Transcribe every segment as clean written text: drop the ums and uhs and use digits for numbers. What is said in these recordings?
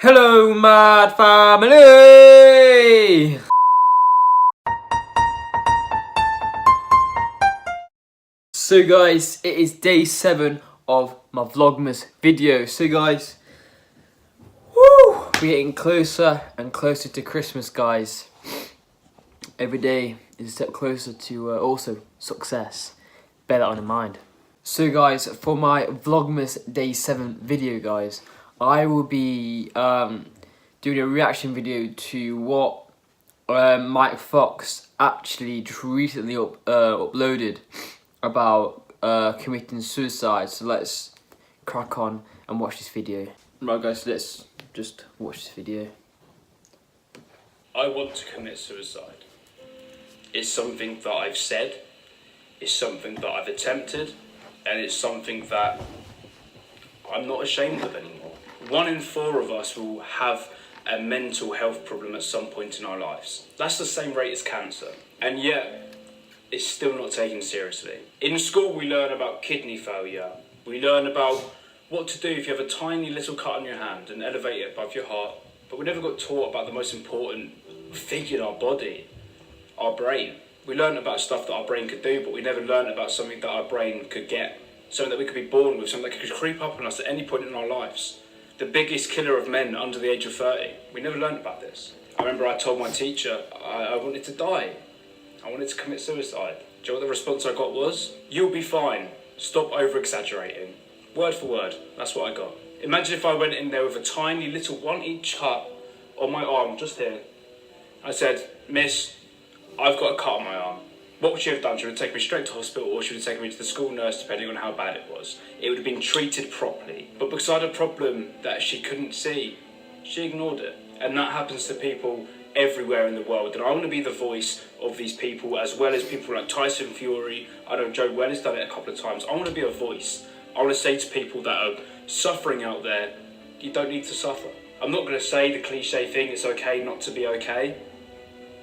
Hello, mad family! So guys, it is day 7 of my Vlogmas video. So guys, woo, we're getting closer and closer to Christmas, guys. Every day is a step closer to also success. Bear that on in mind. So guys, for my Vlogmas day 7 video, guys, I will be doing a reaction video to what Mike Fox actually just recently uploaded about committing suicide. So let's crack on and watch this video. Right guys, let's just watch this video. I want to commit suicide. It's something that I've said, it's something that I've attempted, and it's something that I'm not ashamed of anymore. 1 in 4 of us will have a mental health problem at some point in our lives. That's the same rate as cancer, and yet it's still not taken seriously. In school we learn about kidney failure, we learn about what to do if you have a tiny little cut on your hand and elevate it above your heart, but we never got taught about the most important thing in our body, our brain. We learned about stuff that our brain could do, but we never learned about something that our brain could get, something that we could be born with, something that could creep up on us at any point in our lives. The biggest killer of men under the age of 30. We never learned about this. I remember I told my teacher I wanted to die. I wanted to commit suicide. Do you know what the response I got was? You'll be fine. Stop over-exaggerating. Word for word, that's what I got. Imagine if I went in there with a tiny little 1-inch cut on my arm, just here. I said, Miss, I've got a cut on my arm. What would she have done? She would have taken me straight to hospital, or she would have taken me to the school nurse, depending on how bad it was. It would have been treated properly. But because I had a problem that she couldn't see, she ignored it. And that happens to people everywhere in the world. And I want to be the voice of these people, as well as people like Tyson Fury. I know Joe Well has done it a couple of times. I want to be a voice. I want to say to people that are suffering out there, you don't need to suffer. I'm not going to say the cliche thing, it's okay not to be okay.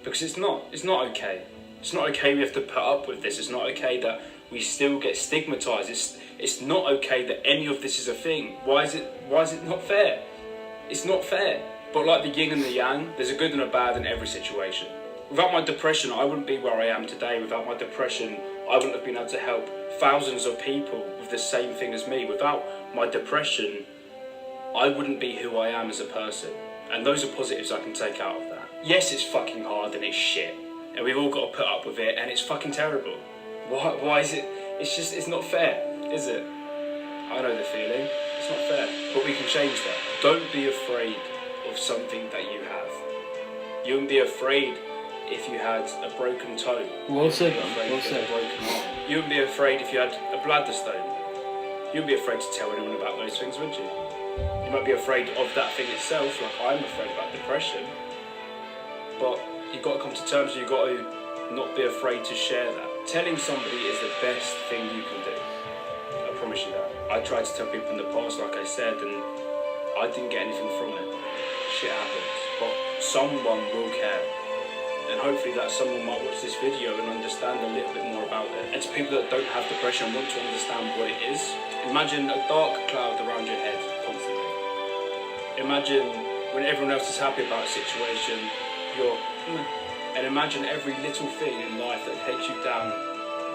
Because it's not. It's not okay. It's not okay we have to put up with this. It's not okay that we still get stigmatised. It's not okay that any of this is a thing. Why is it not fair? It's not fair. But like the yin and the yang, there's a good and a bad in every situation. Without my depression, I wouldn't be where I am today. Without my depression, I wouldn't have been able to help thousands of people with the same thing as me. Without my depression, I wouldn't be who I am as a person. And those are positives I can take out of that. Yes, it's fucking hard and it's shit. And we've all got to put up with it, and it's fucking terrible. Why is it? It's not fair, is it? I know the feeling. It's not fair. But we can change that. Don't be afraid of something that you have. You wouldn't be afraid if you had a broken toe. Well said, well said. A broken arm. You wouldn't be afraid if you had a bladder stone. You wouldn't be afraid to tell anyone about those things, would you? You might be afraid of that thing itself, like I'm afraid about depression. But you've got to come to terms, you've got to not be afraid to share that. Telling somebody is the best thing you can do. I promise you that. I tried to tell people in the past, like I said, and I didn't get anything from it. Shit happens. But someone will care. And hopefully that someone might watch this video and understand a little bit more about it. And to people that don't have depression and want to understand what it is, imagine a dark cloud around your head constantly. Imagine when everyone else is happy about a situation, and imagine every little thing in life that takes you down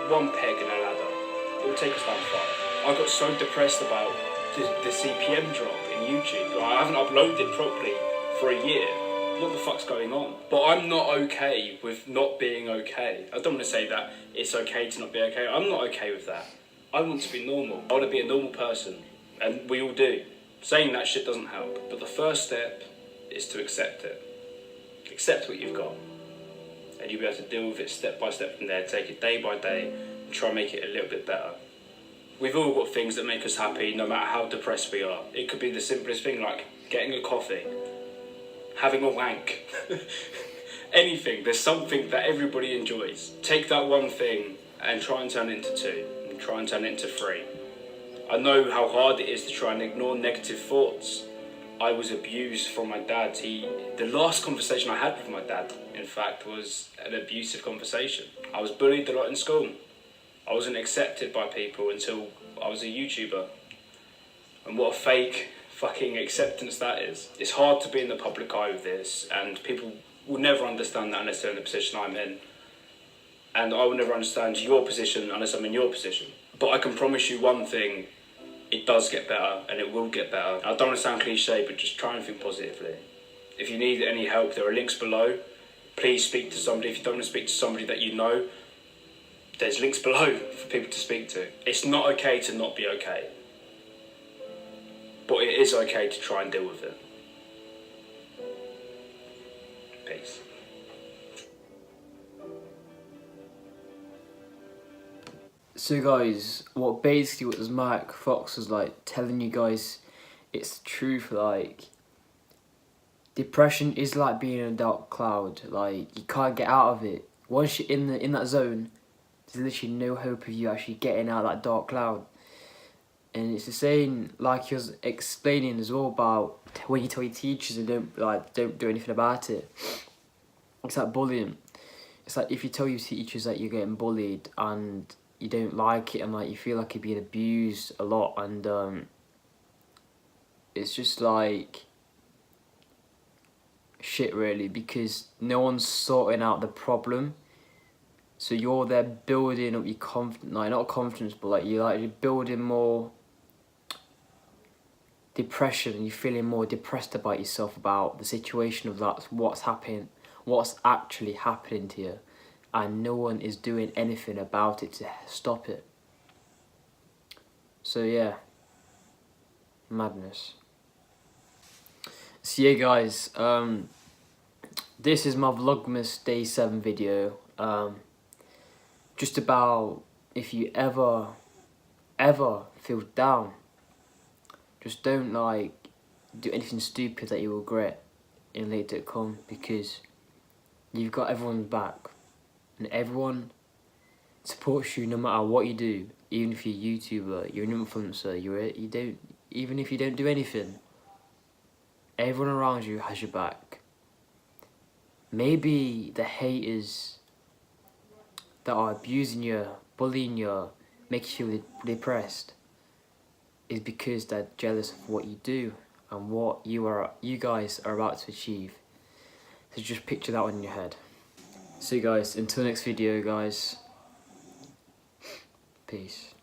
1 peg in a ladder. It will take us down 5. I got so depressed about the CPM drop in YouTube. I haven't uploaded properly for a year. What the fuck's going on? But I'm not okay with not being okay. I don't want to say that it's okay to not be okay. I'm not okay with that. I want to be normal. I want to be a normal person. And we all do. Saying that shit doesn't help. But the first step is to accept it. Accept what you've got, and you'll be able to deal with it step by step from there. Take it day by day and try and make it a little bit better. We've all got things that make us happy no matter how depressed we are. It could be the simplest thing like getting a coffee, having a wank, anything. There's something that everybody enjoys. Take that one thing and try and turn it into 2, and try and turn it into 3. I know how hard it is to try and ignore negative thoughts. I was abused from my dad. The last conversation I had with my dad, in fact, was an abusive conversation. I was bullied a lot in school. I wasn't accepted by people until I was a YouTuber. And what a fake fucking acceptance that is. It's hard to be in the public eye with this, and people will never understand that unless they're in the position I'm in. And I will never understand your position unless I'm in your position. But I can promise you one thing, it does get better, and it will get better. I don't want to sound cliche, but just try and think positively. If you need any help, there are links below. Please speak to somebody. If you don't want to speak to somebody that you know, there's links below for people to speak to. It's not okay to not be okay. But it is okay to try and deal with it. Peace. So guys, what was Mark Fox was like telling you guys, it's the truth. Like, depression is like being in a dark cloud. Like, you can't get out of it. Once you're in that zone, there's literally no hope of you actually getting out of that dark cloud. And it's the same, like he was explaining as well, about when you tell your teachers and don't do anything about it. It's like bullying. It's like if you tell your teachers that you're getting bullied and you don't like it, and like you feel like you're being abused a lot, and it's just like shit really, because no one's sorting out the problem. So you're there building up your confidence, like not confidence, but like you're building more depression, and you're feeling more depressed about yourself, about the situation of that, what's happening, what's actually happening to you, and no one is doing anything about it to stop it. So yeah, madness. So yeah guys, this is my Vlogmas Day 7 video, just about if you ever feel down, just don't do anything stupid that you regret in later to come, because you've got everyone's back, and everyone supports you no matter what you do. Even if you're a YouTuber, you're an influencer, even if you don't do anything, everyone around you has your back. Maybe the haters that are abusing you, bullying you, making you feel depressed, is because they're jealous of what you do and what you guys are about to achieve. So just picture that one in your head. So guys, until next video guys, peace.